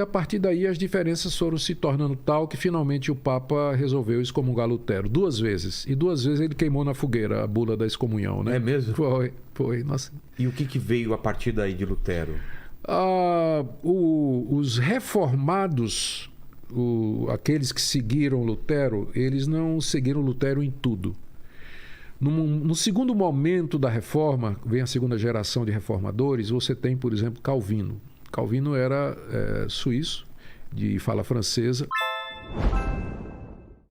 A partir daí as diferenças foram se tornando tal que finalmente o Papa resolveu excomungar Lutero 2 vezes. E 2 vezes ele queimou na fogueira a bula da excomunhão, né? É mesmo? Foi. Nossa. E o que veio a partir daí de Lutero? Os reformados, aqueles que seguiram Lutero, eles não seguiram Lutero em tudo. No segundo momento da reforma, vem a segunda geração de reformadores, você tem, por exemplo, Calvino. Calvino era suíço, de fala francesa.